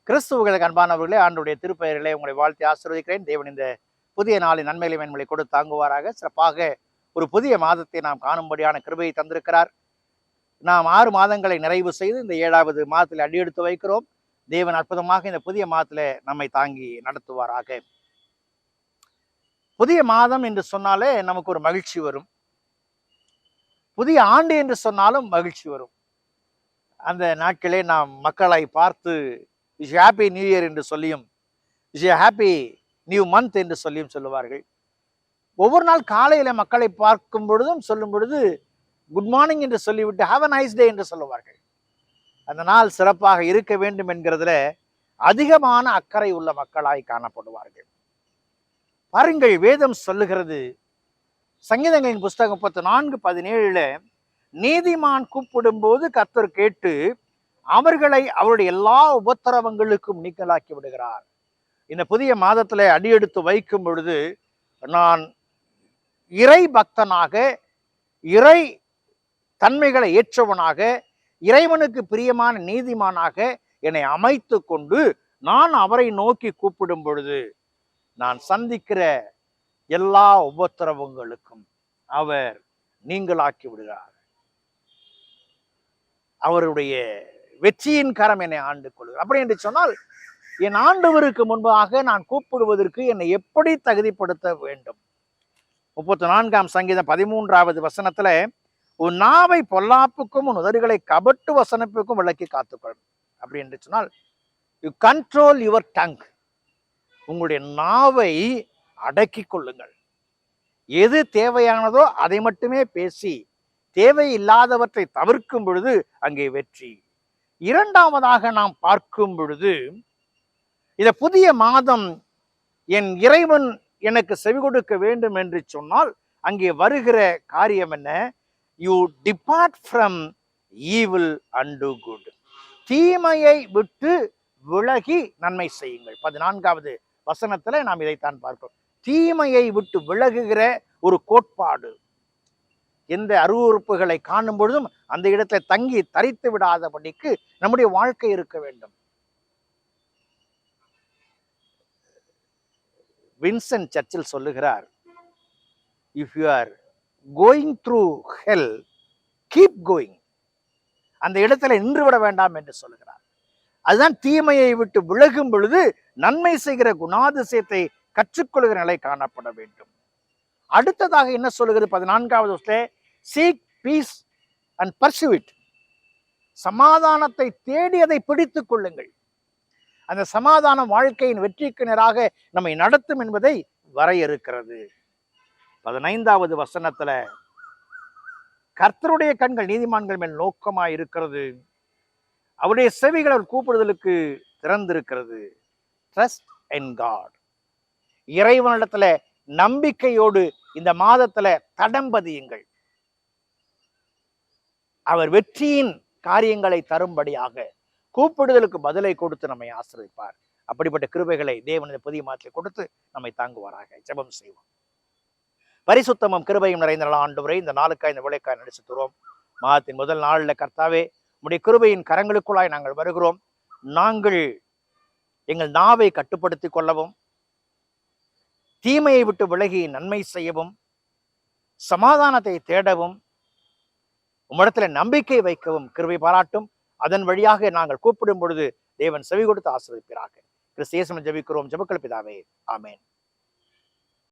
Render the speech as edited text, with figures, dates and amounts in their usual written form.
கிறிஸ்துவுகளுக்கு அன்பானவர்களே, ஆண்டுடைய திருப்பெயர்களே உங்களை வாழ்த்தி ஆசீர்வதிக்கிறேன். தேவன் இந்த புதிய நாளின் நன்மைகளை மேன்மைகளை கொடுத்து தாங்குவாராக. சிறப்பாக ஒரு புதிய மாதத்தை நாம் காணும்படியான கிருபையை தந்திருக்கிறார். நாம் 6 மாதங்களை நிறைவு செய்து இந்த 7வது மாதத்தில் அடியெடுத்து வைக்கிறோம். தேவன் அற்புதமாக இந்த புதிய மாதத்துல நம்மை தாங்கி நடத்துவாராக. புதிய மாதம் என்று சொன்னாலே நமக்கு ஒரு மகிழ்ச்சி வரும். புதிய ஆண்டு என்று சொன்னாலும் மகிழ்ச்சி வரும். அந்த நாட்களே நாம் மக்களை பார்த்து விஷ் ஹாப்பி நியூ இயர் என்று சொல்லியும், விஷ் ஹாப்பி நியூ மந்த் என்று சொல்லியும் சொல்லுவார்கள். ஒவ்வொரு நாள் காலையில மக்களை பார்க்கும் பொழுதும் சொல்லும் பொழுது குட் மார்னிங் என்று சொல்லிவிட்டு ஹாவ் அ நைஸ் டே என்று சொல்லுவார்கள். அந்த நாள் சிறப்பாக இருக்க வேண்டும் என்கிறதுல அதிகமான அக்கறை உள்ள மக்களாய் காணப்படுவார்கள். பாருங்கள், வேதம் சொல்லுகிறது, சங்கீதங்களின் புஸ்தகம் 34:17 நீதிமான் கூப்பிடும் போது கர்த்தர் கேட்டு அவர்களை அவருடைய எல்லா உபத்திரவங்களுக்கும் நீக்கலாக்கி விடுகிறார். இந்த புதிய மாதத்துல அடியெடுத்து வைக்கும் பொழுது நான் இறை பக்தனாக, இறை தன்மைகளை ஏற்றவனாக, இறைவனுக்கு பிரியமான நீதிமானாக என்னை அமைத்து கொண்டு நான் அவரை நோக்கி கூப்பிடும் பொழுது நான் சந்திக்கிற எல்லா உபத்திரவங்களுக்கும் அவர் நீங்களாக்கி விடுகிறார். அவருடைய வெற்றியின் கரம் என்னை ஆண்டு கொள்கிறார். அப்படி என்று சொன்னால், என் ஆண்டவருக்கு முன்பாக நான் கூப்பிடுவதற்கு என்னை எப்படி தகுதிப்படுத்த வேண்டும்? 34ஆம் சங்கீதம் 13வது வசனத்துல, உன் நாவை பொல்லாப்புக்கும் உன் உதடுகளை கபட்டு வசனப்புக்கும் விளக்கி காத்துக்கொள்ளும். அப்படி என்று சொன்னால், யூ கண்ட்ரோல் யுவர் டங். உங்களுடைய நாவை அடக்கி கொள்ளுங்கள். எது தேவையானதோ அதை மட்டுமே பேசி தேவையில்லாதவற்றை தவிர்க்கும் பொழுது அங்கே வெற்றி. இரண்டாவதாக நாம் பார்க்கும் பொழுது, இந்த புதிய மாதம் என் இறைவன் எனக்கு செவி கொடுக்க வேண்டும் என்று சொன்னால் அங்கே வருகிற காரியம் என்ன? You depart from evil and to good. தீமையை விட்டு விலகி நன்மை செய்யுங்கள். 14வது வசனத்துல நாம் இதைத்தான் பார்க்கிறோம். தீமையை விட்டு விலகுகிற ஒரு கோட்பாடு. எந்த அருவருப்புகளை காணும் பொழுதும் அந்த இடத்துல தங்கி தரித்து விடாதபடிக்கு நம்முடைய வாழ்க்கை இருக்க வேண்டும். வின்சென்ட் சர்ச்சில் சொல்லுகிறார், if you are going through hell, keep going. அந்த இடத்துல நின்று விட வேண்டாம் என்று சொல்லுகிறார். அதுதான் தீமையை விட்டு விலகும் பொழுது நன்மை செய்கிற குணாதிசயத்தை கற்றுக்கொள்கிற நிலை காணப்பட வேண்டும். அடுத்ததாக என்ன சொல்லுகிறது 14வது வசனத்திலே, seek peace and pursue it. சமாதானத்தை தேடி அதை பிடித்துக் கொள்ளுங்கள். அந்த சமாதானம் வாழ்க்கையின் வெற்றிக்கு நேராக நம்மை நடத்தும் என்பதை வரையறுக்கிறது. 15வது வசனத்துல, கர்த்தருடைய கண்கள் நீதிமான்கள் மேல் நோக்கமாய் இருக்கிறது, அவருடைய செவிகள் அவர் கூப்பிடுதலுக்கு திறந்திருக்கிறது. Trust in God. இறைவனிடத்துல நம்பிக்கையோடு இந்த மாதத்துல தடம்பதியுங்கள். அவர் வெற்றியின் காரியங்களை தரும்படியாக கூப்பிடுதலுக்கு பதிலை கொடுத்து நம்மை ஆசீர்வதிப்பார். அப்படிப்பட்ட கிருபைகளை தேவன் இந்த புதிய மாதத்தில் கொடுத்து நம்மை தாங்குவாராக. ஜெபம் செய்வோம். பரிசுத்தமும் கிருபையும் நிறைந்த ஆண்டவரே, இந்த நாளுக்காய் இந்த விளைக்காய் நடிச்சுத்துறோம். மாதத்தின் முதல் நாள்ல கர்த்தாவே, உம்முடைய கிருபையின் கரங்களுக்குள்ளாய் நாங்கள் வருகிறோம். நாங்கள் எங்கள் நாவை கட்டுப்படுத்திக் கொள்ளவும், தீமையை விட்டு விலகி நன்மை செய்யவும், சமாதானத்தை தேடவும், உம்மிடத்துல நம்பிக்கை வைக்கவும் கிருபை பாராட்டும். அதன் வழியாக நாங்கள் கூப்பிடும் பொழுது தேவன் செவி கொடுத்து ஆசீர்வதிப்பாராக. கிறிஸ்து இயேசுவில் ஜெபிக்கிறோம், ஜெபங்கள் பிதாவே, ஆமென்.